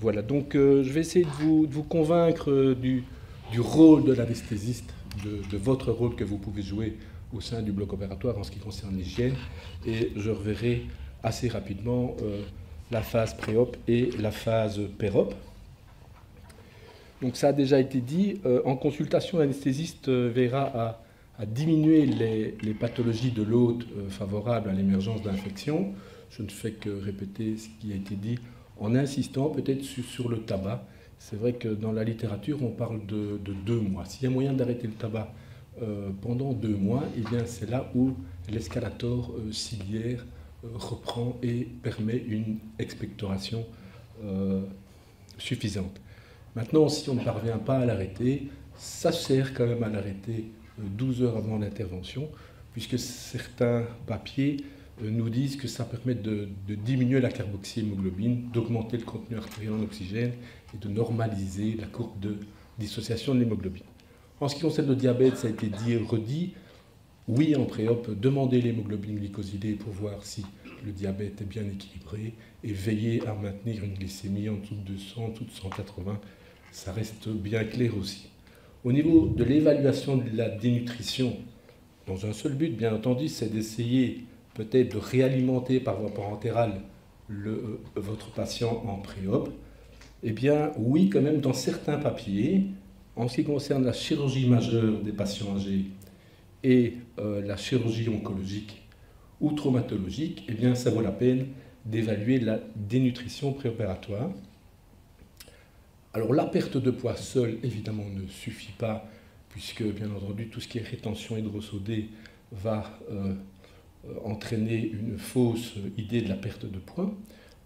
Voilà, donc je vais essayer de vous convaincre du rôle de l'anesthésiste, de votre rôle que vous pouvez jouer au sein du bloc opératoire en ce qui concerne l'hygiène, et je reverrai assez rapidement la phase pré-op et la phase pér-op. Donc ça a déjà été dit, en consultation, l'anesthésiste veillera à diminuer les pathologies de l'hôte favorables à l'émergence d'infections. Je ne fais que répéter ce qui a été dit en insistant peut-être sur le tabac. C'est vrai que dans la littérature, on parle de 2 mois. S'il y a moyen d'arrêter le tabac pendant 2 mois, eh bien c'est là où l'escalator ciliaire reprend et permet une expectoration suffisante. Maintenant, si on ne parvient pas à l'arrêter, ça sert quand même à l'arrêter 12 heures avant l'intervention, puisque certains papiers nous disent que ça permet de diminuer la carboxyhémoglobine, d'augmenter le contenu artériel en oxygène et de normaliser la courbe de dissociation de l'hémoglobine. En ce qui concerne le diabète, ça a été dit et redit. Oui, en pré-op, demandez l'hémoglobine glycosylée pour voir si le diabète est bien équilibré et veillez à maintenir une glycémie en dessous de 200, en dessous de 180. Ça reste bien clair aussi. Au niveau de l'évaluation de la dénutrition, dans un seul but, bien entendu, c'est d'essayer peut-être de réalimenter par voie parentérale votre patient en pré-op. Eh bien, oui, quand même, dans certains papiers, en ce qui concerne la chirurgie majeure des patients âgés et la chirurgie oncologique ou traumatologique, eh bien, ça vaut la peine d'évaluer la dénutrition préopératoire. Alors, la perte de poids seule, évidemment, ne suffit pas, puisque, bien entendu, tout ce qui est rétention hydrosodée va entraîner une fausse idée de la perte de poids.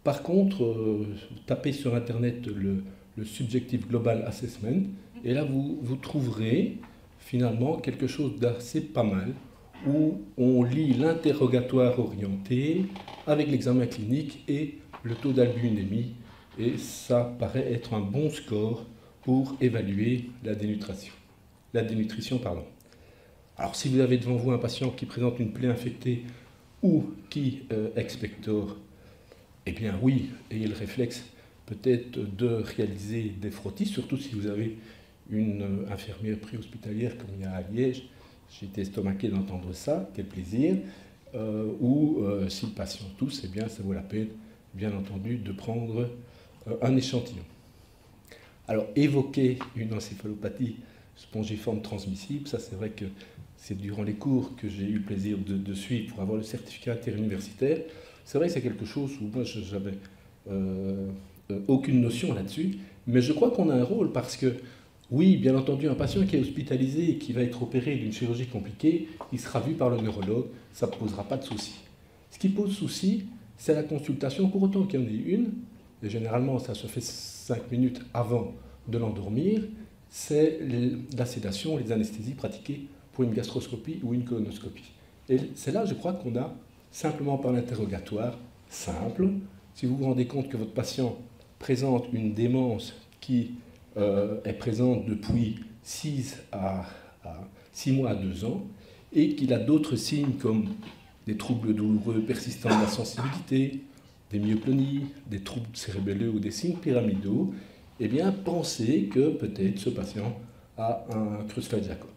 Par contre, tapez sur Internet le Subjective Global Assessment, et là, vous trouverez finalement quelque chose d'assez pas mal, où on lit l'interrogatoire orienté avec l'examen clinique et le taux d'albuminémie, et ça paraît être un bon score pour évaluer la dénutrition. Alors, si vous avez devant vous un patient qui présente une plaie infectée ou qui expectore, eh bien oui, ayez le réflexe peut-être de réaliser des frottis, surtout si vous avez une infirmière préhospitalière comme il y a à Liège. J'ai été estomaqué d'entendre ça, quel plaisir. Ou si le patient tousse, eh bien ça vaut la peine, bien entendu, de prendre un échantillon. Alors, évoquer une encéphalopathie spongiforme transmissible, ça c'est vrai que c'est durant les cours que j'ai eu le plaisir de suivre pour avoir le certificat interuniversitaire. C'est vrai que c'est quelque chose où moi je n'avais aucune notion là-dessus, mais je crois qu'on a un rôle parce que, oui, bien entendu, un patient qui est hospitalisé et qui va être opéré d'une chirurgie compliquée, il sera vu par le neurologue, ça ne posera pas de souci. Ce qui pose souci, c'est la consultation, pour autant qu'il y en ait une, et généralement ça se fait 5 minutes avant de l'endormir, c'est la sédation, les anesthésies pratiquées pour une gastroscopie ou une colonoscopie. Et c'est là, je crois, qu'on a, simplement par l'interrogatoire simple, si vous vous rendez compte que votre patient présente une démence qui est présente depuis 6 mois à 2 ans, et qu'il a d'autres signes comme des troubles douloureux persistants de la sensibilité, des myoclonies, des troubles cérébelleux ou des signes pyramidaux, eh bien, pensez que peut-être ce patient a un Creutzfeldt-Jakob.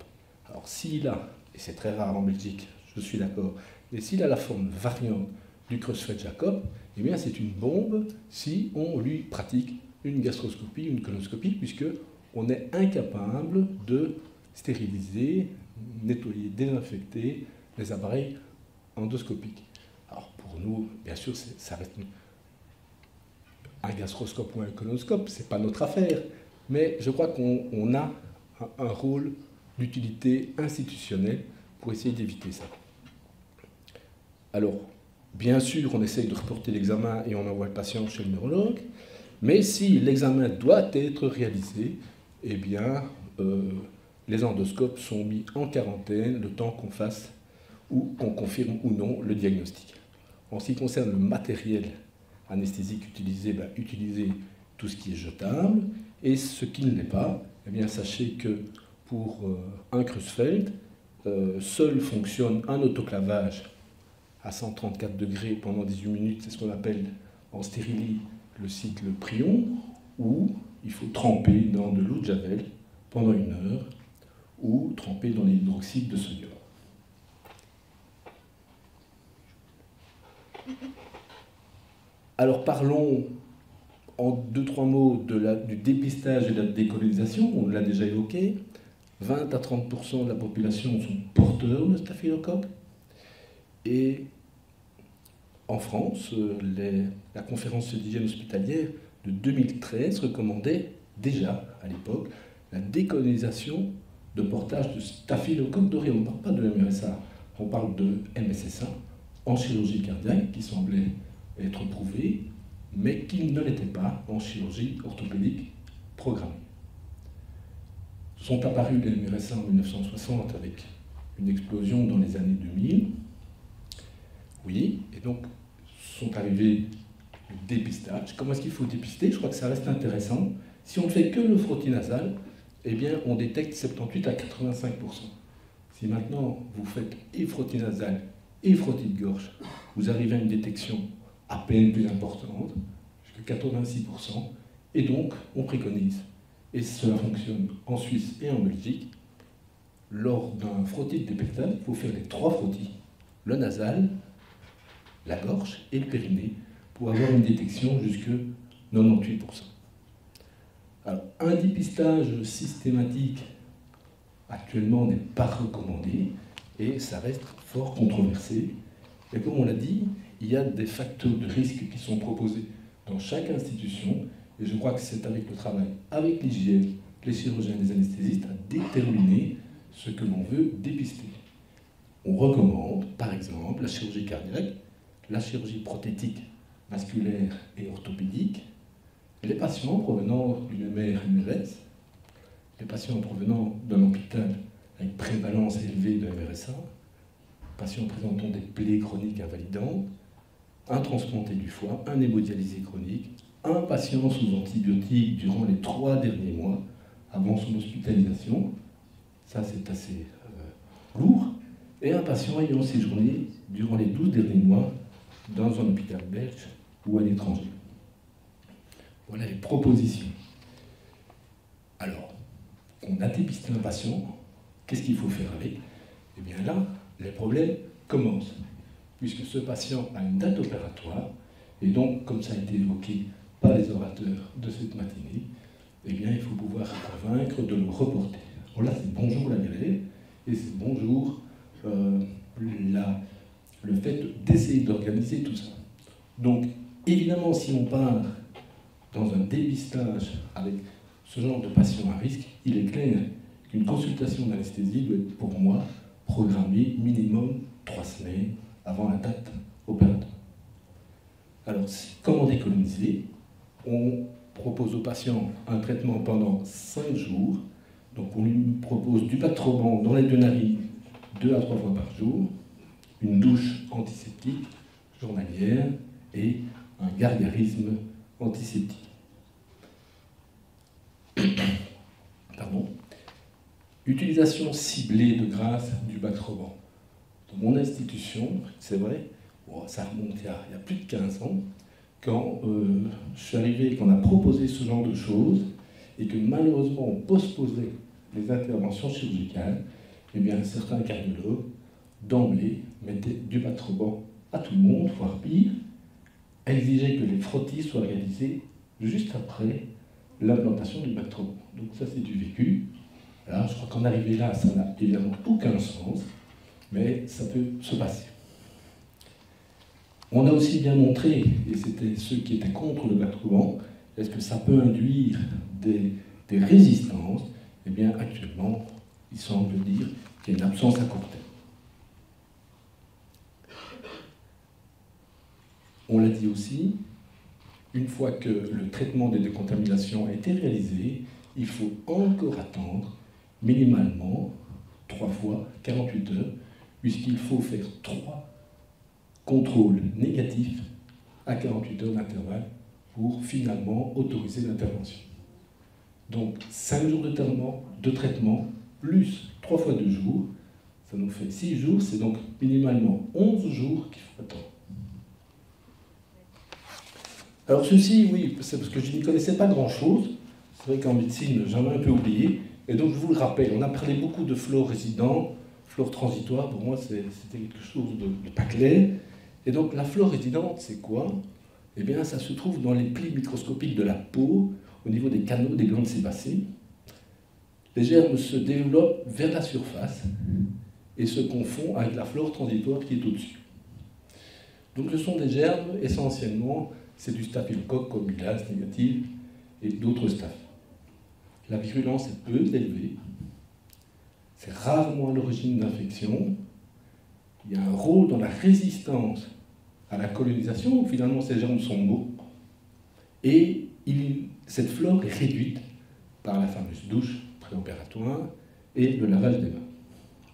Alors, s'il a, et c'est très rare en Belgique, je suis d'accord, mais s'il a la forme variante du Creutzfeldt-Jakob, eh bien, c'est une bombe si on lui pratique une gastroscopie, une colonoscopie, puisqu'on est incapable de stériliser, nettoyer, désinfecter les appareils endoscopiques. Alors, pour nous, bien sûr, ça reste un gastroscope ou un colonoscope, ce n'est pas notre affaire, mais je crois qu'on a un rôle d'utilité institutionnelle pour essayer d'éviter ça. Alors, bien sûr, on essaye de reporter l'examen et on envoie le patient chez le neurologue, mais si l'examen doit être réalisé, eh bien, les endoscopes sont mis en quarantaine le temps qu'on fasse ou qu'on confirme ou non le diagnostic. En ce qui concerne le matériel anesthésique utilisé, utilisez tout ce qui est jetable, et ce qui ne l'est pas, eh bien, sachez que pour un Creutzfeldt, seul fonctionne un autoclavage à 134 degrés pendant 18 minutes, c'est ce qu'on appelle en stérilie le cycle Prion, ou il faut tremper dans de l'eau de javel pendant 1 heure, ou tremper dans l'hydroxyde de sodium. Alors parlons en 2-3 mots du dépistage et de la décolonisation, on l'a déjà évoqué. 20 à 30% de la population sont porteurs de staphylocoque. Et en France, la conférence d'hygiène hospitalière de 2013 recommandait déjà, à l'époque, la décolonisation de portage de staphylocoque doré. On ne parle pas de MRSA, on parle de MSSA en chirurgie cardiaque qui semblait être prouvé, mais qui ne l'était pas en chirurgie orthopédique programmée. Sont apparus les MRSA en 1960 avec une explosion dans les années 2000. Oui, et donc sont arrivés le dépistage. Comment est-ce qu'il faut dépister? Je crois que ça reste intéressant. Si on ne fait que le frottis nasal, eh bien, on détecte 78 à 85%. Si maintenant vous faites et frottis nasal et frottis de gorge, vous arrivez à une détection à peine plus importante, jusqu'à 86%, et donc on préconise, et cela fonctionne en Suisse et en Belgique, lors d'un frottis de dépistage, il faut faire les 3 frottis, le nasal, la gorge et le périnée, pour avoir une détection jusque 98%. Alors, un dépistage systématique actuellement n'est pas recommandé et ça reste fort controversé. Et comme on l'a dit, il y a des facteurs de risque qui sont proposés dans chaque institution et je crois que c'est avec le travail, avec l'hygiène, les chirurgiens et les anesthésistes à déterminer ce que l'on veut dépister. On recommande, par exemple, la chirurgie cardiaque, la chirurgie prothétique vasculaire et orthopédique, les patients provenant d'une MR-MRS, les patients provenant d'un hôpital avec prévalence élevée de MRSA, patients présentant des plaies chroniques invalidantes, un transplanté du foie, un hémodialysé chronique, un patient sous antibiotiques durant les 3 derniers mois avant son hospitalisation, ça c'est assez lourd, et un patient ayant séjourné durant les 12 derniers mois dans un hôpital belge ou à l'étranger. Voilà les propositions. Alors, on a dépisté un patient, qu'est-ce qu'il faut faire avec? Eh bien là, les problèmes commencent, puisque ce patient a une date opératoire, et donc, comme ça a été évoqué par les orateurs de cette matinée, eh bien, il faut pouvoir convaincre de le reporter. Alors là, c'est bonjour la grève, et c'est bonjour le fait d'essayer d'organiser tout ça. Donc, évidemment, si on part dans un dépistage avec ce genre de patient à risque, il est clair qu'une consultation d'anesthésie doit être, pour moi, programmée minimum 3 semaines avant la date opératoire. Alors, comment décoloniser? On propose au patient un traitement pendant 5 jours. Donc, on lui propose du Bactroban dans les 2 narines 2 à 3 fois par jour, une douche antiseptique journalière et un gargarisme antiseptique. Pardon. Utilisation ciblée de grâce du Bactroban. Dans mon institution, c'est vrai, ça remonte il y a plus de 15 ans, quand je suis arrivé et qu'on a proposé ce genre de choses, et que malheureusement on postposait les interventions chirurgicales, eh bien certains cardiologues, d'emblée, mettaient du Bactroban à tout le monde, voire pire, exigeaient que les frottis soient réalisés juste après l'implantation du Bactroban. Donc ça c'est du vécu. Alors je crois qu'en arriver là, ça n'a évidemment aucun sens, mais ça peut se passer. On a aussi bien montré, et c'était ceux qui étaient contre le Bactroban, est-ce que ça peut induire des résistances? Eh bien actuellement, il semble dire qu'il y a une absence à court terme. On l'a dit aussi, une fois que le traitement des décontaminations a été réalisé, il faut encore attendre minimalement 3 fois 48 heures, puisqu'il faut faire 3 contrôles négatifs à 48 heures d'intervalle pour finalement autoriser l'intervention. Donc 5 jours de traitement plus 3 fois 2 jours, ça nous fait 6 jours, c'est donc minimalement 11 jours qu'il faut attendre. Alors ceci, oui, c'est parce que je n'y connaissais pas grand-chose. C'est vrai qu'en médecine, j'en ai un peu oublié. Et donc je vous le rappelle, on a parlé beaucoup de flore résident, flore transitoire. Pour moi, c'était quelque chose de pas clair. Et donc la flore résidente, c'est quoi? Eh bien, ça se trouve dans les plis microscopiques de la peau, au niveau des canaux des glandes sébacées. Les germes se développent vers la surface et se confondent avec la flore transitoire qui est au-dessus. Donc ce sont des germes, essentiellement, c'est du staphylocoque, Combicase négative, et d'autres staph. La virulence est peu élevée, c'est rarement à l'origine d'infection, il y a un rôle dans la résistance à la colonisation, où finalement ces germes sont morts, et cette flore est réduite par la fameuse douche préopératoire et le lavage des mains.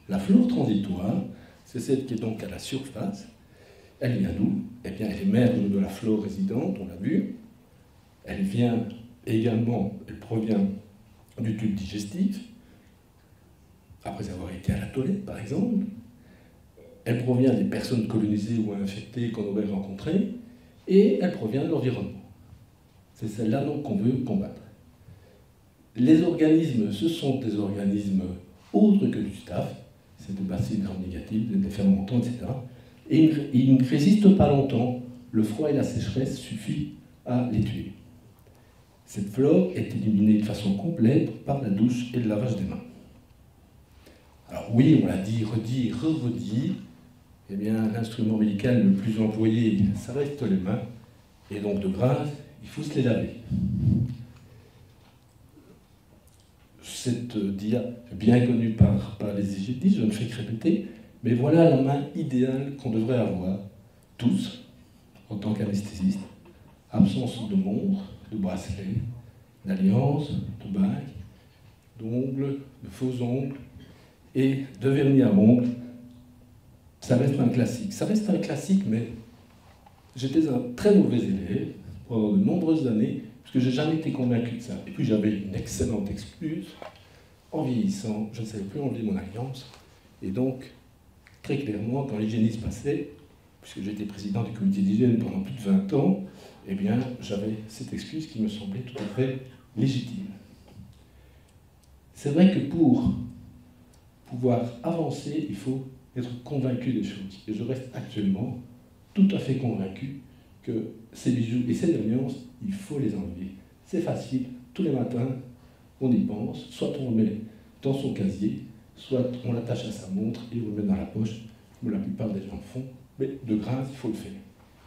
La flore transitoire, c'est celle qui est donc à la surface. Elle vient d'où? Eh bien, elle émerge de la flore résidente, on l'a vu. Elle vient également, elle provient du tube digestif, après avoir été à la toilette, par exemple. Elle provient des personnes colonisées ou infectées qu'on aurait rencontrées, et elle provient de l'environnement. C'est celle-là donc qu'on veut combattre. Les organismes, ce sont des organismes autres que du staph, c'est des bacilles gram-négatives, des fermentants, etc. Et ils ne résistent pas longtemps. Le froid et la sécheresse suffisent à les tuer. Cette flore est éliminée de façon complète par la douche et le lavage des mains. Alors oui, on l'a dit, redit, redit, eh bien l'instrument médical le plus employé, ça reste les mains, et donc de grâce, il faut se les laver. Cette dia est bien connue par les hygiénistes, je ne fais que répéter, mais voilà la main idéale qu'on devrait avoir, tous, en tant qu'anesthésistes. Absence de montre, de bracelet, d'alliance, de bague, d'ongles, de faux ongles et de vernis à ongles. Ça reste un classique. Ça reste un classique, mais j'étais un très mauvais élève pendant de nombreuses années, parce que je n'ai jamais été convaincu de ça. Et puis j'avais une excellente excuse. En vieillissant, je ne savais plus enlever mon alliance. Et donc, très clairement, quand l'hygiéniste passait, puisque j'étais président du comité d'hygiène pendant plus de 20 ans, eh bien, j'avais cette excuse qui me semblait tout à fait légitime. C'est vrai que pour pouvoir avancer, il faut être convaincu des choses. Et je reste actuellement tout à fait convaincu que ces bijoux et ces alliances, il faut les enlever. C'est facile, tous les matins, on y pense, soit on le met dans son casier, soit on l'attache à sa montre et on le met dans la poche, comme la plupart des gens le font, mais de grâce, il faut le faire.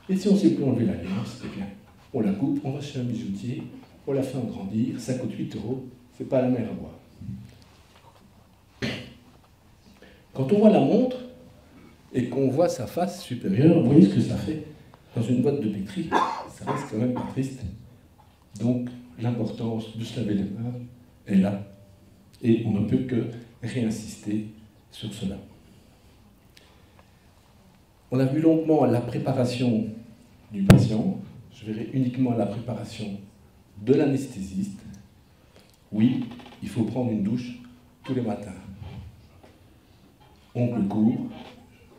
Et si on ne sait plus enlever l'alliance, eh bien, on la coupe, on va chez un bijoutier, on la fait agrandir, ça coûte 8 €, c'est pas la mer à boire. Quand on voit la montre et qu'on voit sa face supérieure, vous voyez ce que ça fait dans une boîte de pétri, ça reste quand même pas triste. Donc l'importance de se laver les mains est là, et on ne peut que réinsister sur cela. On a vu longuement la préparation du patient, je verrai uniquement la préparation de l'anesthésiste. Oui, il faut prendre une douche tous les matins. Ongles courts,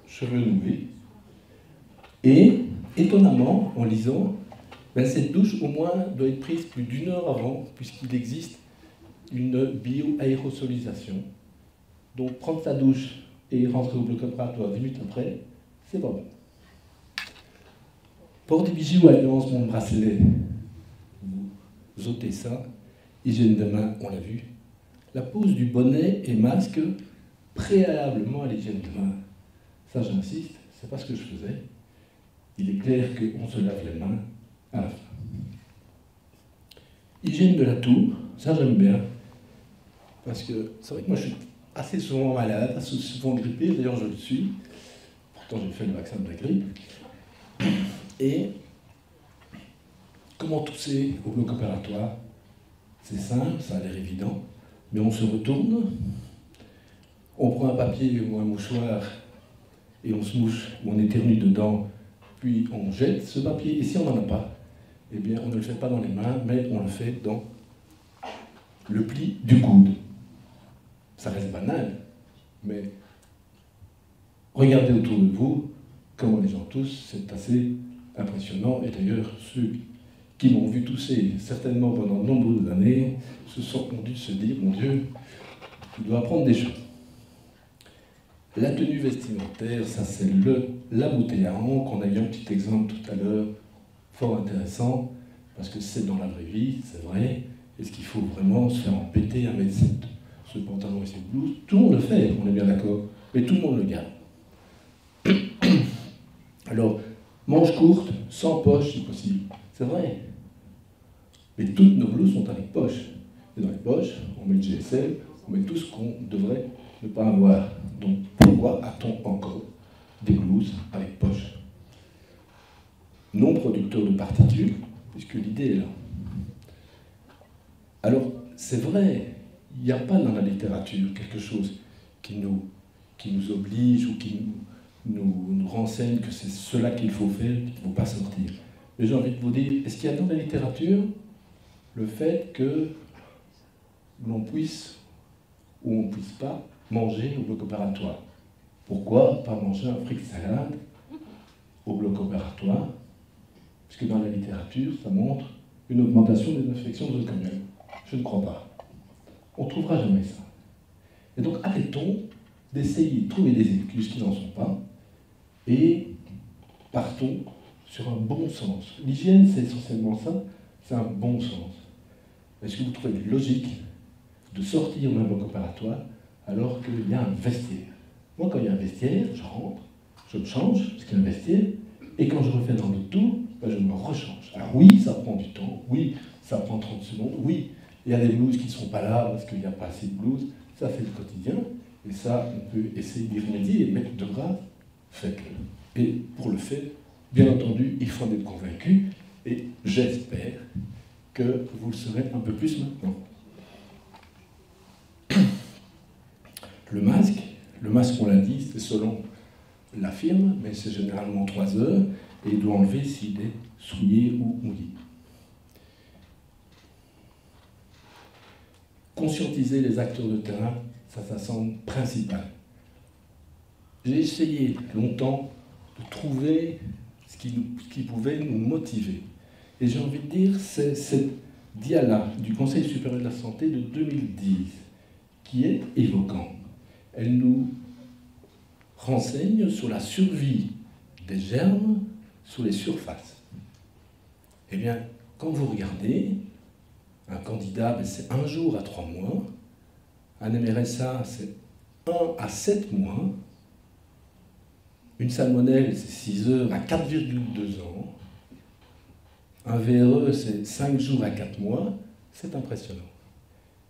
cheveux noués. Et, étonnamment, en lisant, cette douche au moins doit être prise plus d'1 heure avant, puisqu'il existe une bio-aérosolisation. Donc prendre sa douche et rentrer au bloc opératoire 10 minutes après, c'est pas bon. Port des bijoux, alliance, mon bracelet, vous ôtez ça. Hygiène de main, on l'a vu. La pose du bonnet et masque préalablement à l'hygiène de main. Ça, j'insiste, c'est pas ce que je faisais. Il est clair qu'on se lave les mains à la fin. Hygiène de la toux, ça j'aime bien. Parce que c'est vrai que moi je suis assez souvent malade, assez souvent grippé, d'ailleurs je le suis. Pourtant j'ai fait le vaccin de la grippe. Et comment tousser au bloc opératoire? C'est simple, ça a l'air évident, mais on se retourne, on prend un papier ou un mouchoir et on se mouche, ou on éternue dedans, puis on jette ce papier, et si on n'en a pas, eh bien on ne le fait pas dans les mains, mais on le fait dans le pli du coude. Ça reste banal, mais regardez autour de vous comment les gens toussent, c'est assez impressionnant, et d'ailleurs ceux qui m'ont vu tousser certainement pendant de nombreuses années, ont dû se dire, mon Dieu, je dois apprendre des choses. La tenue vestimentaire, ça c'est la bouteille à encre. On a eu un petit exemple tout à l'heure, fort intéressant, parce que c'est dans la vraie vie, c'est vrai. Est-ce qu'il faut vraiment se faire empêter à mettre ce pantalon et cette blouse? Tout le monde le fait, on est bien d'accord, mais tout le monde le garde. Alors, manches courtes, sans poche si possible, c'est vrai. Mais toutes nos blouses sont avec poche. Et dans les poches, on met le GSM, on met tout ce qu'on devrait ne pas avoir. Donc pourquoi a-t-on encore des blouses avec poche? Non producteurs de particules, puisque l'idée est là. Alors, c'est vrai, il n'y a pas dans la littérature quelque chose qui nous oblige ou qui nous renseigne que c'est cela qu'il faut faire, qu'il ne faut pas sortir. Mais j'ai envie de vous dire, est-ce qu'il y a dans la littérature le fait que l'on puisse ou on ne puisse pas manger au bloc opératoire? Pourquoi pas manger un fric salade au bloc opératoire? Parce que dans la littérature, ça montre une augmentation des infections nosocomiales. Je ne crois pas. On ne trouvera jamais ça. Et donc arrêtons d'essayer de trouver des excuses qui n'en sont pas et partons sur un bon sens. L'hygiène, c'est essentiellement ça, c'est un bon sens. Est-ce que vous trouvez logique de sortir d'un bloc opératoire alors qu'il y a un vestiaire? Moi, quand il y a un vestiaire, je rentre, je me change, parce qu'il y a un vestiaire, et quand je refais dans le tour, ben je me rechange. Alors oui, ça prend du temps, oui, ça prend 30 secondes, oui, il y a des blouses qui ne sont pas là parce qu'il n'y a pas assez de blouses, ça fait le quotidien, et ça, on peut essayer d'y remédier et mettre de grâce, faites-le. Et pour le faire, bien entendu, il faut en être convaincu, et j'espère que vous le serez un peu plus maintenant. Le masque, on l'a dit, c'est selon la firme, mais c'est généralement 3 heures, et il doit enlever s'il est souillé ou mouillé. Conscientiser les acteurs de terrain, ça semble principal. J'ai essayé longtemps de trouver ce qui pouvait nous motiver. Et j'ai envie de dire, c'est cette dia-là du Conseil supérieur de la santé de 2010 qui est évoquante. Elle nous renseigne sur la survie des germes sur les surfaces. Eh bien, quand vous regardez, un candidat, c'est 1 jour à 3 mois, un MRSA, c'est 1 à 7 mois, une salmonelle, c'est 6 heures à 4,2 ans, un VRE, c'est 5 jours à 4 mois, c'est impressionnant.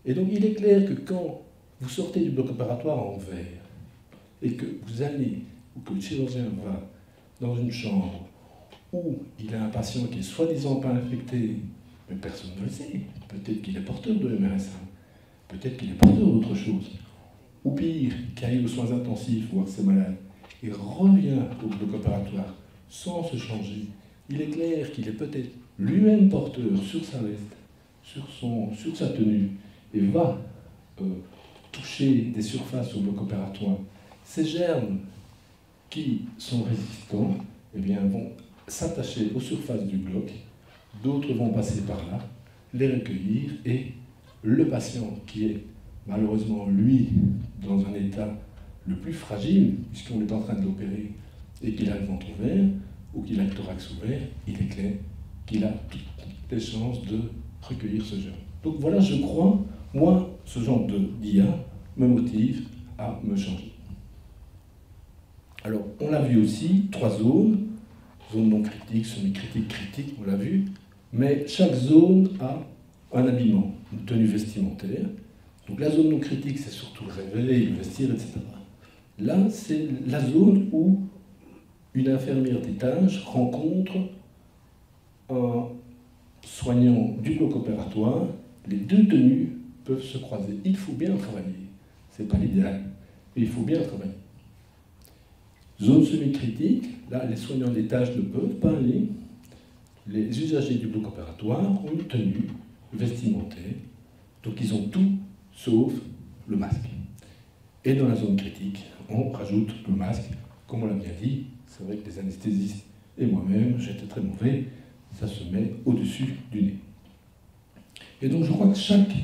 Et donc, il est clair que quand vous sortez du bloc opératoire en vert, et que vous allez, ou que le chirurgien va dans une chambre où il a un patient qui est soi-disant pas infecté, mais personne ne le sait, peut-être qu'il est porteur de MRSA, peut-être qu'il est porteur d'autre chose, ou pire, qu'il aille aux soins intensifs, voir ses malades, et revient au bloc opératoire sans se changer, il est clair qu'il est peut-être lui-même porteur sur sa veste, sur sa tenue, et va toucher des surfaces au bloc opératoire. Ces germes qui sont résistants, eh bien, vont s'attacher aux surfaces du bloc, d'autres vont passer par là, les recueillir, et le patient qui est malheureusement, lui, dans un état le plus fragile, puisqu'on est en train de l'opérer et qu'il a le ventre ouvert, ou qu'il a le thorax ouvert, il est clair qu'il a toutes les chances de recueillir ce germe. Donc voilà, je crois, moi, ce genre d'IA me motive à me changer. Alors, on l'a vu aussi, 3 zones, zone non critique, semi-critique, critique, on l'a vu, mais chaque zone a un habillement, une tenue vestimentaire. Donc la zone non critique, c'est surtout le réveil, le vestiaire, etc. Là, c'est la zone où une infirmière d'étage rencontre un soignant du bloc opératoire. Les 2 tenues peuvent se croiser. Il faut bien travailler. Ce n'est pas l'idéal, mais il faut bien travailler. Zone semi-critique, là, les soignants d'étage ne peuvent pas aller. Les usagers du bloc opératoire ont une tenue vestimentaire, donc ils ont tout sauf le masque. Et dans la zone critique, on rajoute le masque, comme on l'a bien dit. C'est vrai que les anesthésistes et moi-même, j'étais très mauvais, ça se met au-dessus du nez. Et donc je crois que chaque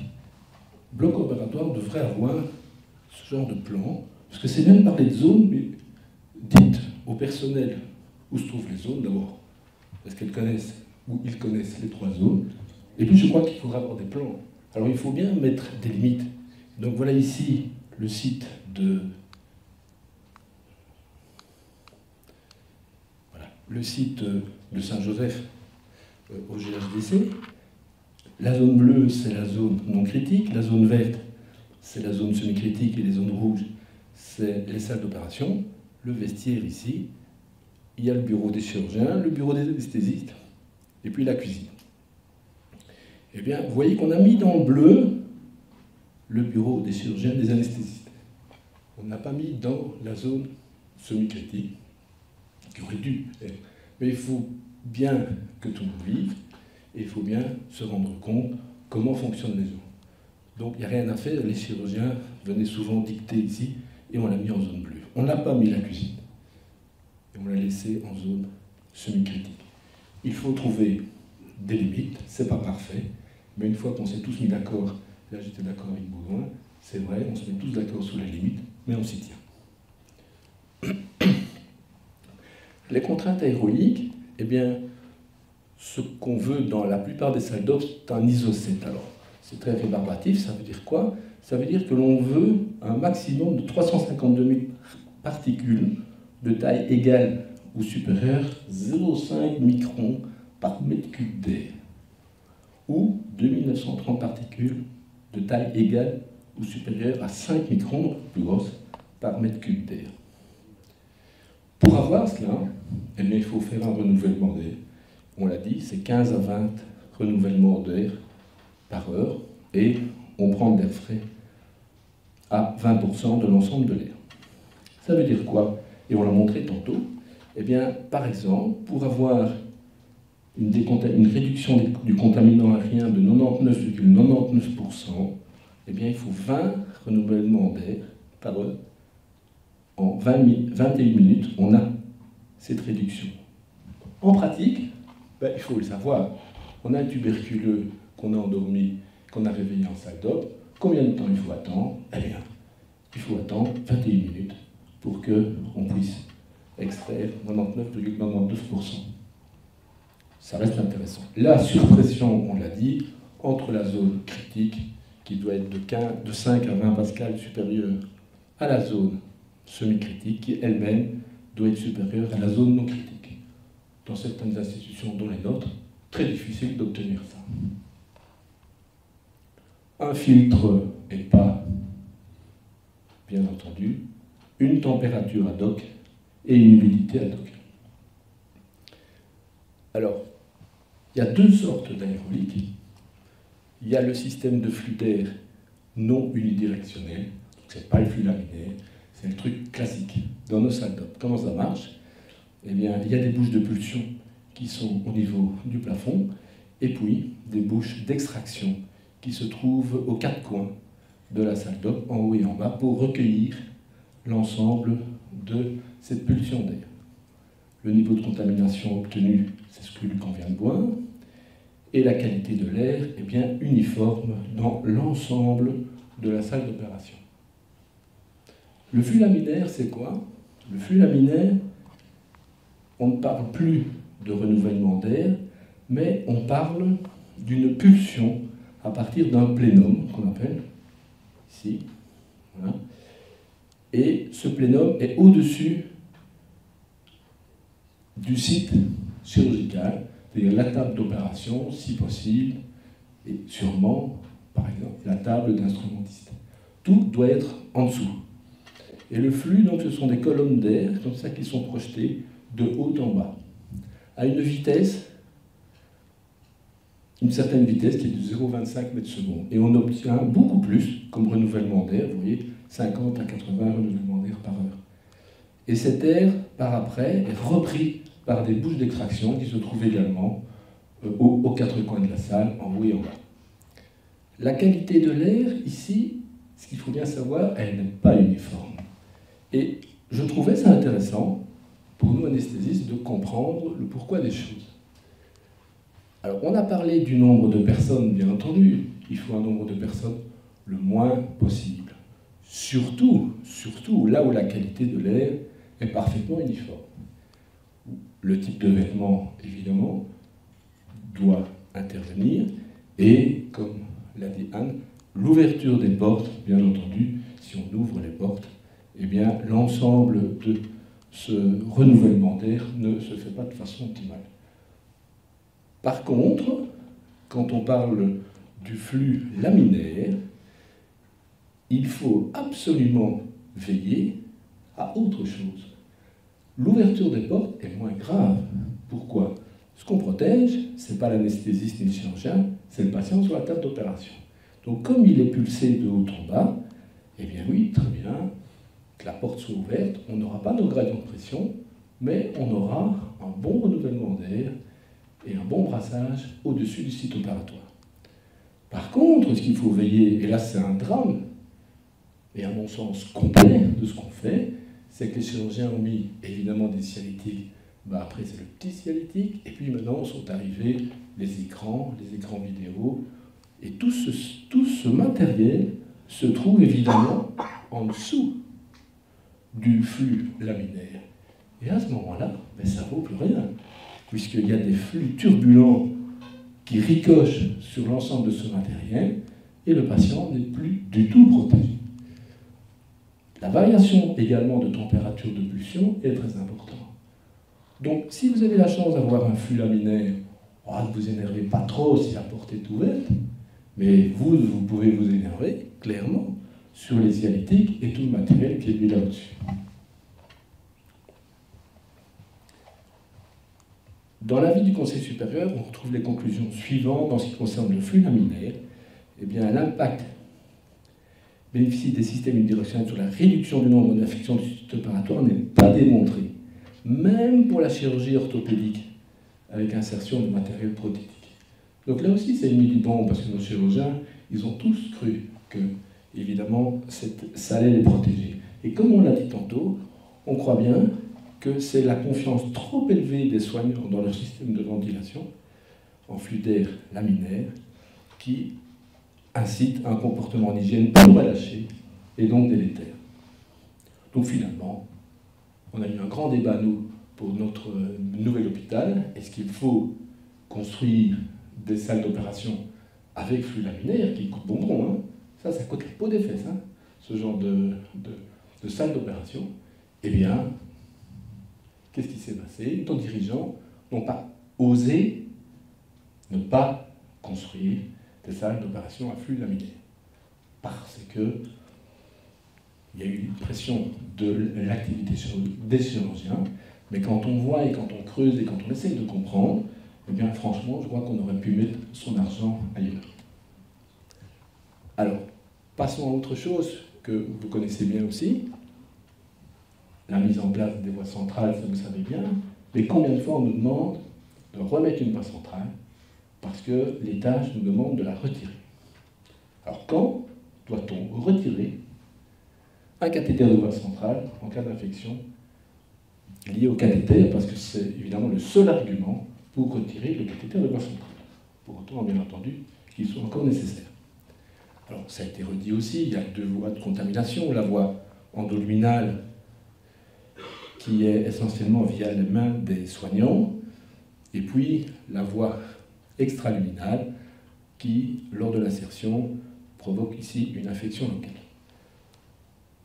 bloc opératoire devrait avoir ce genre de plan, parce que c'est même parler de zones, mais dites au personnel où se trouvent les zones d'abord, parce qu'elles connaissent, ou ils connaissent les 3 zones, et puis je crois qu'il faudra avoir des plans. Alors il faut bien mettre des limites. Donc voilà ici le site de... Voilà, le site de Saint-Joseph au GHDC. La zone bleue, c'est la zone non critique. La zone verte, c'est la zone semi-critique. Et les zones rouges, c'est les salles d'opération. Le vestiaire ici. Il y a le bureau des chirurgiens, le bureau des anesthésistes, et puis la cuisine. Eh bien, vous voyez qu'on a mis dans le bleu le bureau des chirurgiens, des anesthésistes. On n'a pas mis dans la zone semi-critique, qui aurait dû être. Mais il faut bien que tout le monde vive, et il faut bien se rendre compte comment fonctionnent les zones. Donc il n'y a rien à faire, les chirurgiens venaient souvent dicter ici, et on l'a mis en zone bleue. On n'a pas mis la cuisine, et on l'a laissé en zone semi-critique. Il faut trouver des limites, c'est pas parfait, mais une fois qu'on s'est tous mis d'accord, là j'étais d'accord avec Baudouin, c'est vrai, on se met tous d'accord sur les limites, mais on s'y tient. Les contraintes aéroliques, eh bien, ce qu'on veut dans la plupart des salles d'op, c'est un ISO 7. Alors, c'est très rébarbatif, ça veut dire quoi? Ça veut dire que l'on veut un maximum de 352 000 particules de taille égale ou supérieure 0,5 microns par mètre cube d'air, ou 2930 particules de taille égale ou supérieure à 5 microns, plus grosses, par mètre cube d'air. Pour avoir cela, eh bien, il faut faire un renouvellement d'air. On l'a dit, c'est 15 à 20 renouvellements d'air par heure, et on prend de l'air frais à 20% de l'ensemble de l'air. Ça veut dire quoi? Et on l'a montré tantôt. Eh bien, par exemple, pour avoir une réduction du contaminant aérien de 99,99%, eh bien, il faut 20 renouvellements d'air par heure. En 21 minutes, on a cette réduction. En pratique, ben, il faut le savoir, on a un tuberculeux qu'on a endormi, qu'on a réveillé en salle d'op. Combien de temps il faut attendre? Eh bien, il faut attendre 21 minutes pour qu'on puisse extraire 99,99%. Ça reste intéressant. La surpression, on l'a dit, entre la zone critique, qui doit être de 5 à 20 pascal supérieure à la zone semi-critique, qui elle-même doit être supérieure à la zone non critique. Dans certaines institutions, dont les nôtres, très difficile d'obtenir ça. Un filtre et pas, bien entendu, une température ad hoc et une humidité ad hoc. Alors, il y a 2 sortes d'aéroliques. Il y a le système de flux d'air non unidirectionnel, ce n'est pas le flux laminaire, c'est le truc classique dans nos salles d'op. Comment ça marche? Eh bien, il y a des bouches de pulsion qui sont au niveau du plafond, et puis des bouches d'extraction qui se trouvent aux 4 coins de la salle d'op, en haut et en bas, pour recueillir l'ensemble de cette pulsion d'air. Le niveau de contamination obtenu, c'est ce qu'on vient de boire, et la qualité de l'air est bien uniforme dans l'ensemble de la salle d'opération. Le flux laminaire, c'est quoi? Le flux laminaire, on ne parle plus de renouvellement d'air, mais on parle d'une pulsion à partir d'un plénum, qu'on appelle ici. Voilà. Et ce plénum est au-dessus du site chirurgical, c'est-à-dire la table d'opération, si possible, et sûrement, par exemple, la table d'instrumentiste. Tout doit être en dessous. Et le flux, donc, ce sont des colonnes d'air, comme ça, qui sont projetées de haut en bas, à une vitesse, une certaine vitesse qui est de 0,25 mètres secondes. Et on obtient beaucoup plus comme renouvellement d'air, vous voyez, 50 à 80 renouvellements d'air par heure. Et cet air, par après, est repris par des bouches d'extraction qui se trouvent également aux 4 coins de la salle, en haut et en bas. La qualité de l'air, ici, ce qu'il faut bien savoir, elle n'est pas uniforme. Et je trouvais ça intéressant, pour nous anesthésistes, de comprendre le pourquoi des choses. Alors, on a parlé du nombre de personnes, bien entendu. Il faut un nombre de personnes le moins possible. Surtout là où la qualité de l'air est parfaitement uniforme. Le type de vêtement, évidemment, doit intervenir. Et, comme l'a dit Anne, l'ouverture des portes, bien entendu, si on ouvre les portes, eh bien, l'ensemble de ce renouvellement d'air ne se fait pas de façon optimale. Par contre, quand on parle du flux laminaire, il faut absolument veiller à autre chose. L'ouverture des portes est moins grave. Pourquoi? Ce qu'on protège, ce n'est pas l'anesthésiste ni le chirurgien, c'est le patient sur la table d'opération. Donc comme il est pulsé de haut en bas, eh bien oui, très bien, que la porte soit ouverte, on n'aura pas nos gradients de pression, mais on aura un bon renouvellement d'air et un bon brassage au-dessus du site opératoire. Par contre, ce qu'il faut veiller, et là c'est un drame, et à mon sens complet de ce qu'on fait, c'est que les chirurgiens ont mis évidemment des cialytiques, après c'est le petit cialytique, et puis maintenant sont arrivés les écrans vidéo, et tout ce matériel se trouve évidemment en dessous du flux laminaire. Et à ce moment-là, ça ne vaut plus rien, puisqu'il y a des flux turbulents qui ricochent sur l'ensemble de ce matériel, et le patient n'est plus du tout protégé. La variation également de température de pulsion est très importante. Donc, si vous avez la chance d'avoir un flux laminaire, ne vous énervez pas trop si la porte est ouverte, mais vous pouvez vous énerver, clairement, sur les cialytiques et tout le matériel qui est mis là-dessus. Dans l'avis du Conseil supérieur, on retrouve les conclusions suivantes en ce qui concerne le flux laminaire. Eh bien, l'impact bénéficie des systèmes unidirectionnels sur la réduction du nombre d'infections du site opératoire n'est pas démontré, même pour la chirurgie orthopédique, avec insertion de matériel prothétique. Donc là aussi, c'est une idée bon, parce que nos chirurgiens, ils ont tous cru que, évidemment, ça allait les protéger. Et comme on l'a dit tantôt, on croit bien que c'est la confiance trop élevée des soignants dans leur système de ventilation, en flux d'air laminaire, qui incite à un comportement en hygiène trop relâché et donc délétère. Donc finalement, on a eu un grand débat, nous, pour notre nouvel hôpital. Est-ce qu'il faut construire des salles d'opération avec flux laminaire qui coûtent bonbon, hein? Ça coûte la peau des fesses, hein, ce genre de salle d'opération. Eh bien, qu'est-ce qui s'est passé? Nos dirigeants n'ont pas osé ne pas construire des salles d'opération à flux laminaire. Parce que il y a eu une pression de l'activité des chirurgiens, mais quand on voit et quand on creuse et quand on essaye de comprendre, eh bien franchement, je crois qu'on aurait pu mettre son argent ailleurs. Alors, passons à autre chose que vous connaissez bien aussi, la mise en place des voies centrales, ça vous savez bien, mais combien de fois on nous demande de remettre une voie centrale parce que les tâches nous demandent de la retirer. Alors quand doit-on retirer un cathéter de voie centrale en cas d'infection liée au cathéter, parce que c'est évidemment le seul argument pour retirer le cathéter de voie centrale. Pour autant, bien entendu, qu'il soit encore nécessaire. Alors ça a été redit aussi, il y a deux voies de contamination, la voie endoluminale qui est essentiellement via les mains des soignants, et puis la voie extraluminale qui, lors de l'insertion, provoque ici une infection locale.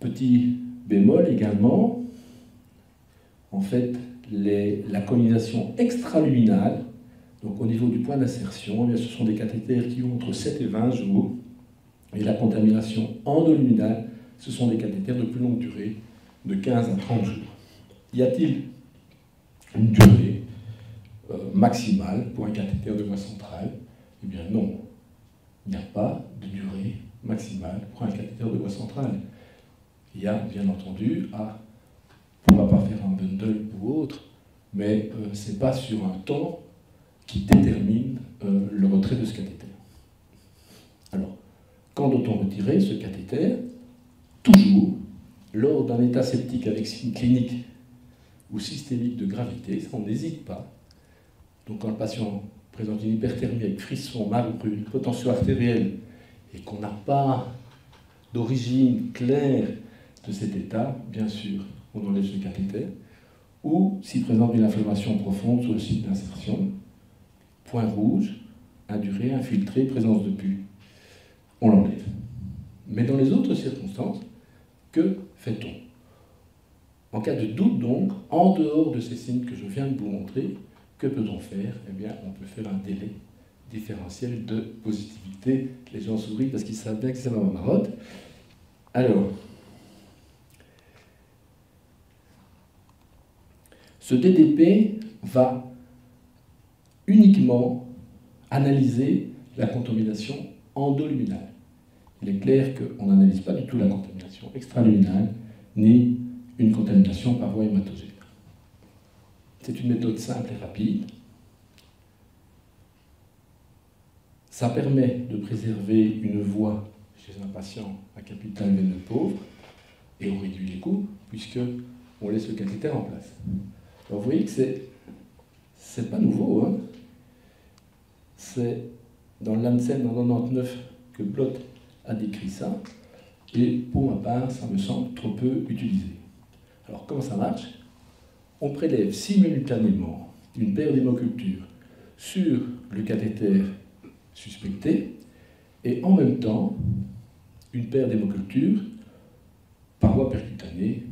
Petit bémol également, en fait, la colonisation extraluminale, donc au niveau du point d'insertion, ce sont des cathéters qui ont entre 7 et 20 jours, et la contamination endoluminale, ce sont des cathéters de plus longue durée, de 15 à 30 jours. Y a-t-il une durée maximale pour un cathéter de voie centrale? Eh bien non, il n'y a pas de durée maximale pour un cathéter de voie centrale. Il y a bien entendu, on ne va pas faire un bundle ou autre, mais ce n'est pas sur un temps qui détermine le retrait de ce cathéter. Alors, quand doit-on retirer ce cathéter? Toujours lors d'un état septique avec signe clinique ou systémique de gravité, ça on n'hésite pas. Donc quand le patient présente une hyperthermie avec frisson, marbrure, potentiel artériel, et qu'on n'a pas d'origine claire de cet état, bien sûr, on enlève ce cathéter, ou s'il présente une inflammation profonde sur le site d'insertion, point rouge, induré, infiltré, présence de pus, on l'enlève. Mais dans les autres circonstances, que fait-on? En cas de doute, donc, en dehors de ces signes que je viens de vous montrer, que peut-on faire? Eh bien, on peut faire un délai différentiel de positivité. Les gens sourient parce qu'ils savent bien que c'est ma marotte. Alors, ce DDP va uniquement analyser la contamination endoluminale. Il est clair qu'on n'analyse pas du tout la contamination extraluminale, ni une contamination par voie hématogène. C'est une méthode simple et rapide. Ça permet de préserver une voie chez un patient à capital veineux pauvre, et on réduit les coûts, puisqu'on laisse le cathéter en place. Alors vous voyez que c'est pas nouveau, hein. C'est dans l'ANSEM en 1999 que Blot a décrit ça, et pour ma part, ça me semble trop peu utilisé. Alors comment ça marche? On prélève simultanément une paire d'hémocultures sur le cathéter suspecté, et en même temps, une paire d'hémocultures par voie percutanée.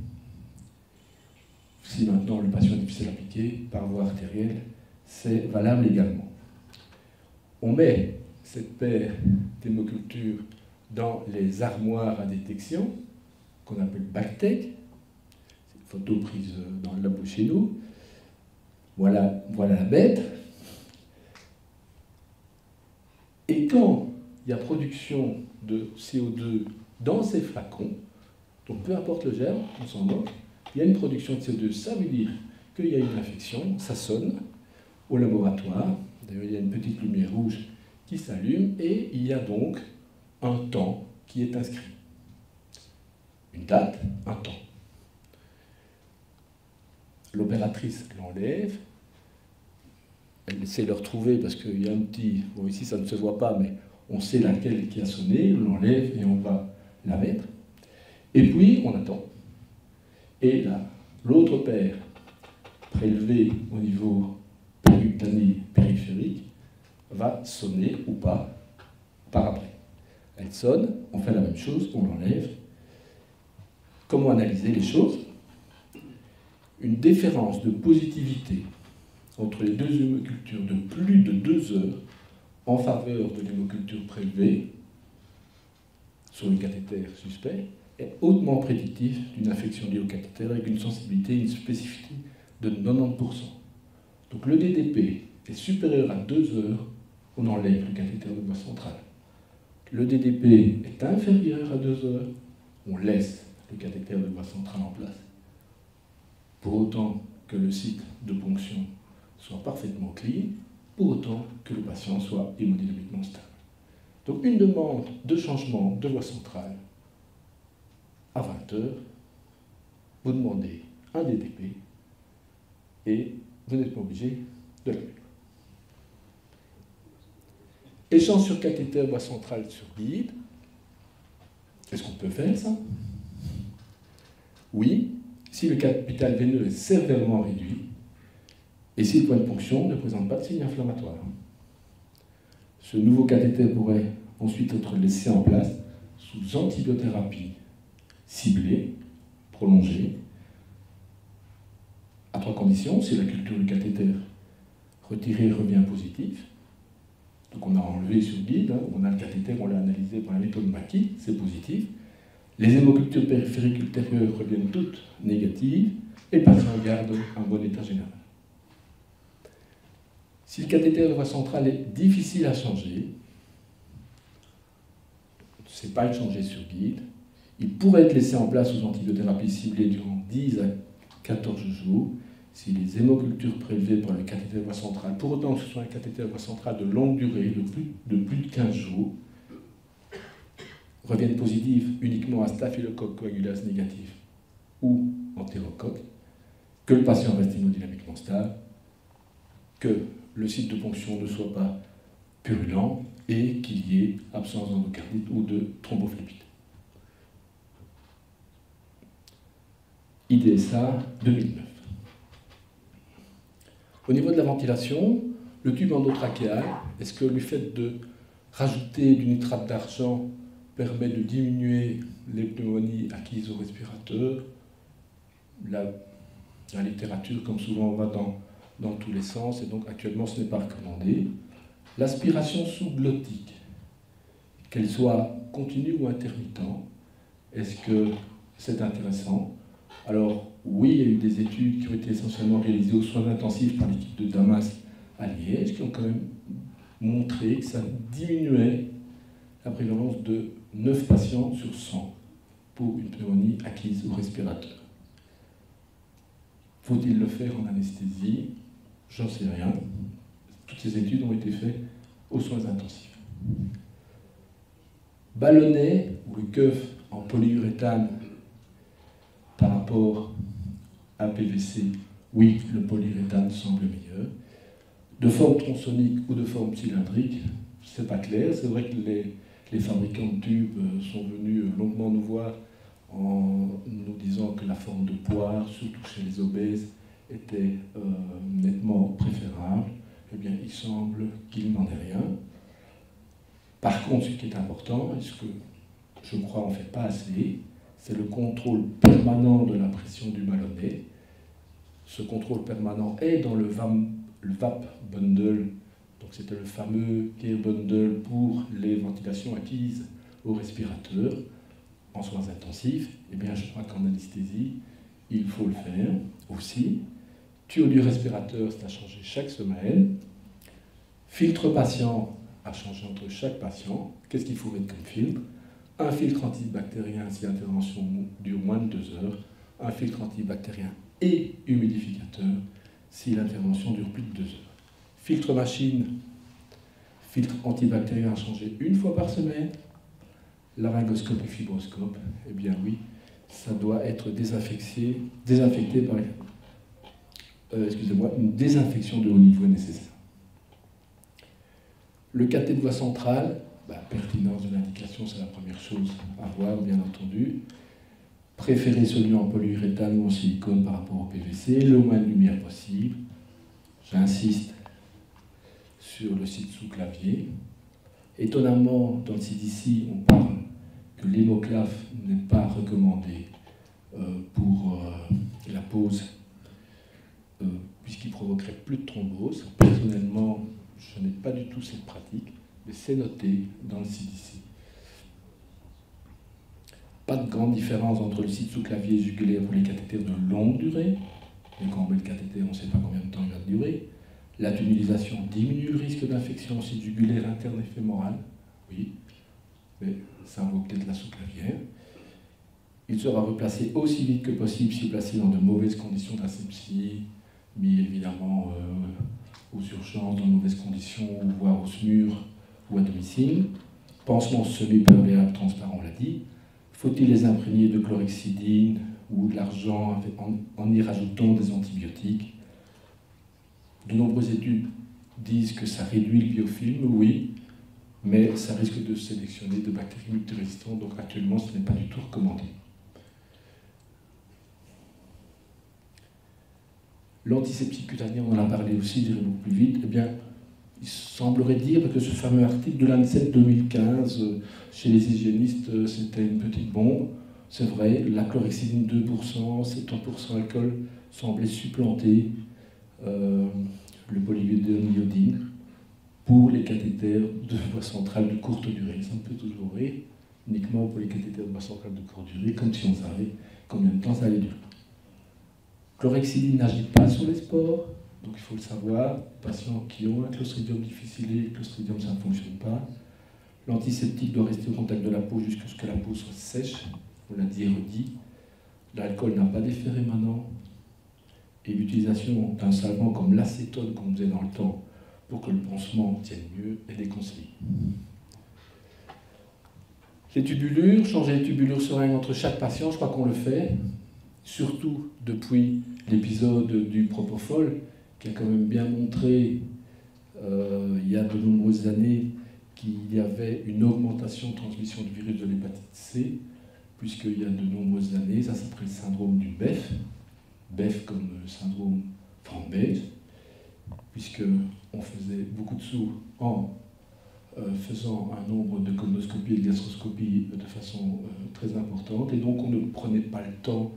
Si maintenant le patient est difficile à appliquer, par voie artérielle, c'est valable également. On met cette paire d'hémocultures dans les armoires à détection, qu'on appelle BACTEC. C'est une photo prise dans le labo chez nous. Voilà la bête. Et quand il y a production de CO2 dans ces flacons, donc peu importe le germe, on s'en moque, il y a une production de CO2, ça veut dire qu'il y a une infection, ça sonne au laboratoire. D'ailleurs, il y a une petite lumière rouge qui s'allume et il y a donc un temps qui est inscrit. Une date, un temps. L'opératrice l'enlève, elle essaie de le retrouver parce qu'il y a un petit... Bon, ici ça ne se voit pas, mais on sait laquelle qui a sonné, on l'enlève et on va la mettre. Et puis on attend. Et là, l'autre paire, prélevée au niveau percutané périphérique, va sonner ou pas par après. Elle sonne, on fait la même chose, on l'enlève. Comment analyser les choses? Une différence de positivité entre les deux hémocultures de plus de 2 heures en faveur de l'hémoculture prélevée sur le cathéter suspect est hautement prédictif d'une infection liée au cathéter avec une sensibilité et une spécificité de 90%. Donc le DDP est supérieur à 2 heures, on enlève le cathéter de voie centrale. Le DDP est inférieur à 2 heures, on laisse le cathéter de voie centrale en place. Pour autant que le site de ponction soit parfaitement clean, pour autant que le patient soit hémodynamiquement stable. Donc une demande de changement de voie centrale à 20 heures, vous demandez un DDP et vous n'êtes pas obligé de le mettre. Échange sur cathéter voie centrale sur guide. Est-ce qu'on peut faire ça? Oui, si le capital veineux est sévèrement réduit et si le point de ponction ne présente pas de signe inflammatoire. Ce nouveau cathéter pourrait ensuite être laissé en place sous antibiothérapie ciblée, prolongée, à 3 conditions. Si la culture du cathéter retiré revient positif, donc on a enlevé sur guide, on a le cathéter, on l'a analysé par la méthode Mackie, c'est positif. Les hémocultures périphériques ultérieures reviennent toutes négatives et le patient garde un bon état général. Si le cathéter de voie centrale est difficile à changer, on ne sait pas le changer sur guide, il pourrait être laissé en place sous antibiothérapie ciblée durant 10 à 14 jours si les hémocultures prélevées par le cathéter de voie centrale, pour autant que ce soit un cathéter de voie centrale de longue durée, de plus de 15 jours, reviennent positives uniquement à Staphylococcus coagulase négatif ou entérocoque, que le patient reste hémodynamiquement stable, que le site de ponction ne soit pas purulent et qu'il y ait absence d'endocardite ou de thrombophlébite. IDSA 2009. Au niveau de la ventilation, le tube endotrachéal, est-ce que le fait de rajouter du nitrate d'argent permet de diminuer les pneumonies acquises au respirateur? La littérature, comme souvent, va dans tous les sens, et donc actuellement ce n'est pas recommandé. L'aspiration sous-glottique, qu'elle soit continue ou intermittente, est-ce que c'est intéressant? Alors oui, il y a eu des études qui ont été essentiellement réalisées aux soins intensifs par l'équipe de Damas à Liège, qui ont quand même montré que ça diminuait la prévalence de 9 patients sur 100 pour une pneumonie acquise au respirateur. Faut-il le faire en anesthésie? J'en sais rien. Toutes ces études ont été faites aux soins intensifs. Ballonnet, ou le keuf en polyuréthane par rapport à PVC, oui, le polyuréthane semble meilleur. De forme tronçonnique ou de forme cylindrique, c'est pas clair. C'est vrai que les fabricants de tubes sont venus longuement nous voir en nous disant que la forme de poire, surtout chez les obèses, était nettement préférable. Eh bien, il semble qu'il n'en est rien. Par contre, ce qui est important, et ce que je crois on ne fait pas assez, c'est le contrôle permanent de la pression du ballonnet. Ce contrôle permanent est dans le VAP bundle, donc c'était le fameux care bundle pour les ventilations acquises au respirateur en soins intensifs. Eh bien, je crois qu'en anesthésie, il faut le faire aussi. Tuyau du respirateur, c'est à changer chaque semaine. Filtre patient à changer entre chaque patient. Qu'est-ce qu'il faut mettre comme filtre? Un filtre antibactérien si l'intervention dure moins de 2 heures. Un filtre antibactérien et humidificateur si l'intervention dure plus de 2 heures. Filtre machine, filtre antibactérien à changer 1 fois par semaine. Laryngoscope et fibroscope, eh bien oui, ça doit être désinfecté par une désinfection de haut niveau est nécessaire. Le cathé de voie centrale, pertinence de l'indication, c'est la première chose à voir, bien entendu. Préférer celui en polyuréthane ou en silicone par rapport au PVC, le moins de lumière possible. J'insiste sur le site sous clavier. Étonnamment, dans le CDC, on parle que l'hémoclave n'est pas recommandé pour la pause, puisqu'il provoquerait plus de thrombose. Personnellement, je n'ai pas du tout cette pratique, mais c'est noté dans le CDC. Pas de grande différence entre le site sous clavier jugulaire pour les cathéters de longue durée. Et quand on met le cathéter, on ne sait pas combien de temps il va durer. La tunnalisation diminue le risque d'infection au site jugulaire interne et fémoral. Oui, mais ça vaut peut-être la sous-clavière. Il sera replacé aussi vite que possible si placé dans de mauvaises conditions d'asepsie, mis évidemment aux urgences, dans de mauvaises conditions, voire au SMUR ou à domicile. Pansement semi-perméable transparent, on l'a dit. Faut-il les imprégner de chlorhexidine ou de l'argent en y rajoutant des antibiotiques? De nombreuses études disent que ça réduit le biofilm, oui, mais ça risque de sélectionner de bactéries multirésistantes, donc actuellement ce n'est pas du tout recommandé. L'antiseptique cutané, on en a parlé aussi, j'irai beaucoup plus vite. Eh bien, il semblerait dire que ce fameux article de l'ANSET 2015, chez les hygiénistes, c'était une petite bombe. C'est vrai, la chlorhexidine 2%, 70% alcool semblait supplanter le polyvinyl pour les cathéters de voie centrale de courte durée. Ça me peut toujours rire, uniquement pour les cathéters de voie centrale de courte durée, comme si on savait combien de temps ça allait durer. Chlorhexidine n'agit pas sur les spores, donc il faut le savoir. Patients qui ont un Clostridium difficile, le Clostridium ça ne fonctionne pas. L'antiseptique doit rester au contact de la peau jusqu'à ce que la peau soit sèche, on l'a dit et redit. L'alcool n'a pas d'effet rémanent. Et l'utilisation d'un solvant comme l'acétone qu'on faisait dans le temps pour que le pansement tienne mieux est déconseillée. Les tubulures, changer les tubulures seringues entre chaque patient, je crois qu'on le fait, surtout depuis l'épisode du propofol, qui a quand même bien montré il y a de nombreuses années qu'il y avait une augmentation de transmission du virus de l'hépatite C, puisqu'il y a de nombreuses années, ça s'appelait le syndrome du BEF, BEF comme syndrome Frank-Bayes, puisqu'on faisait beaucoup de sous en faisant un nombre de colonoscopies et de gastroscopies de façon très importante, et donc on ne prenait pas le temps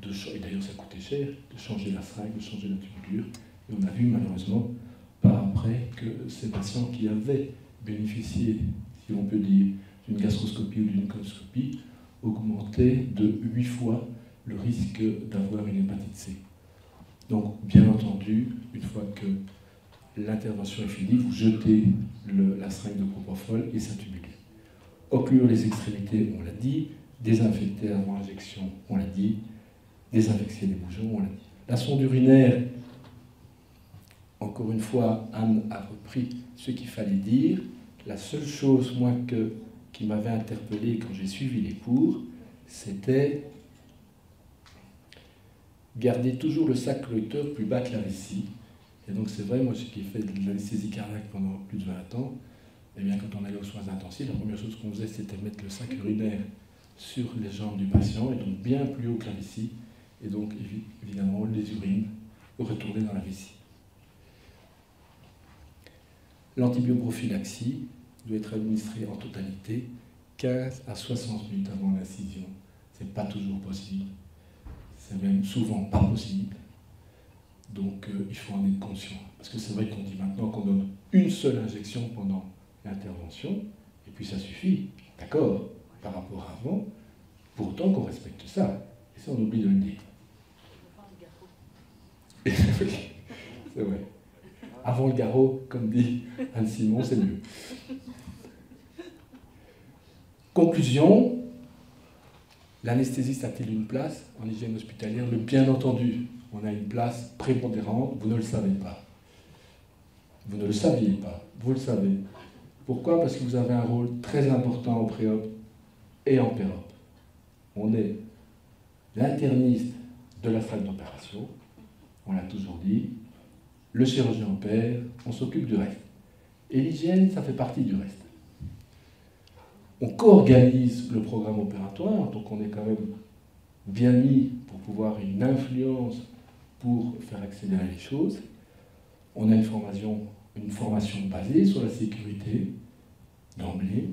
de changer, et d'ailleurs ça coûtait cher, de changer la seringue, de changer la tubulure, et on a vu malheureusement par après que ces patients qui avaient bénéficié, si on peut dire, d'une gastroscopie ou d'une colonoscopie, augmentaient de 8 fois le risque d'avoir une hépatite C. Donc, bien entendu, une fois que l'intervention est finie, vous jetez la seringue de propofol et sa tubulure. Occlure les extrémités, on l'a dit. Désinfecter avant injection, on l'a dit. Désinfecter les bourgeons, on l'a dit. La sonde urinaire, encore une fois, Anne a repris ce qu'il fallait dire. La seule chose, moi, qui m'avait interpellé quand j'ai suivi les cours, c'était garder toujours le sac correcteur plus bas que la vessie. Et donc c'est vrai, moi qui ai fait de l'anesthésie cardiaque pendant plus de 20 ans, eh bien quand on allait aux soins intensifs, la première chose qu'on faisait c'était mettre le sac urinaire sur les jambes du patient, et donc bien plus haut que la vessie, et donc évidemment les urines retournaient dans la vessie. L'antibioprophylaxie doit être administrée en totalité 15 à 60 minutes avant l'incision. Ce n'est pas toujours possible, c'est même souvent pas possible. Donc il faut en être conscient. Parce que c'est vrai qu'on dit maintenant qu'on donne une seule injection pendant l'intervention, et puis ça suffit, d'accord, par rapport à avant, pour autant qu'on respecte ça. Et ça, on oublie de le dire. Oui, c'est vrai. Avant le garrot, comme dit Anne Simon, c'est mieux. Conclusion, l'anesthésiste a-t-il une place en hygiène hospitalière? Bien entendu, on a une place prépondérante, vous ne le savez pas. Vous ne le saviez pas, vous le savez. Pourquoi? Parce que vous avez un rôle très important en pré-op et en pér-op. On est l'interniste de la salle d'opération, on l'a toujours dit, le chirurgien opère, on s'occupe du reste. Et l'hygiène, ça fait partie du reste. On co-organise le programme opératoire, donc on est quand même bien mis pour pouvoir une influence pour faire accélérer les choses. On a une formation basée sur la sécurité, d'emblée.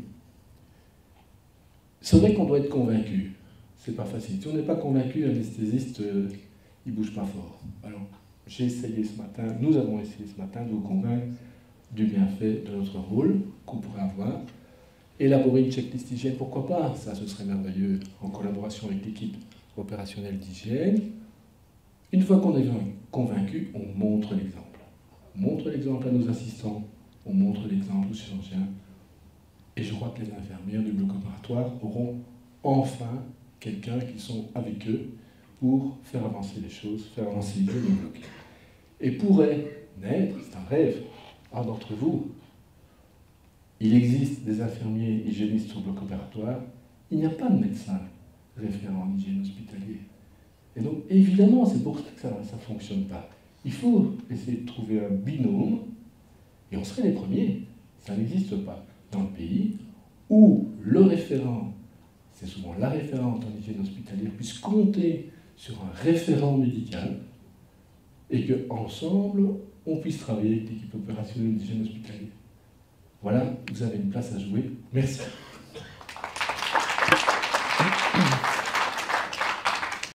C'est vrai qu'on doit être convaincu. C'est pas facile. Si on n'est pas convaincu, l'anesthésiste, il ne bouge pas fort. Alors, j'ai essayé ce matin, nous avons essayé ce matin de vous convaincre du bienfait de notre rôle qu'on pourrait avoir. Élaborer une checklist hygiène, pourquoi pas? Ça, ce serait merveilleux, en collaboration avec l'équipe opérationnelle d'hygiène. Une fois qu'on est convaincu, on montre l'exemple. On montre l'exemple à nos assistants, on montre l'exemple aux chirurgiens. Et je crois que les infirmières du bloc opératoire auront enfin quelqu'un qui sont avec eux pour faire avancer les choses, faire avancer l'idée du bloc. Et pourrait naître, c'est un rêve, un d'entre vous. Il existe des infirmiers hygiénistes au bloc opératoire, il n'y a pas de médecin référent en hygiène hospitalière. Et donc, évidemment, c'est pour ça que ça ne fonctionne pas. Il faut essayer de trouver un binôme, et on serait les premiers, ça n'existe pas, dans le pays, où le référent, c'est souvent la référente en hygiène hospitalière, puisse compter sur un référent médical, et qu'ensemble, on puisse travailler avec l'équipe opérationnelle d'hygiène hospitalière. Voilà, vous avez une place à jouer. Merci.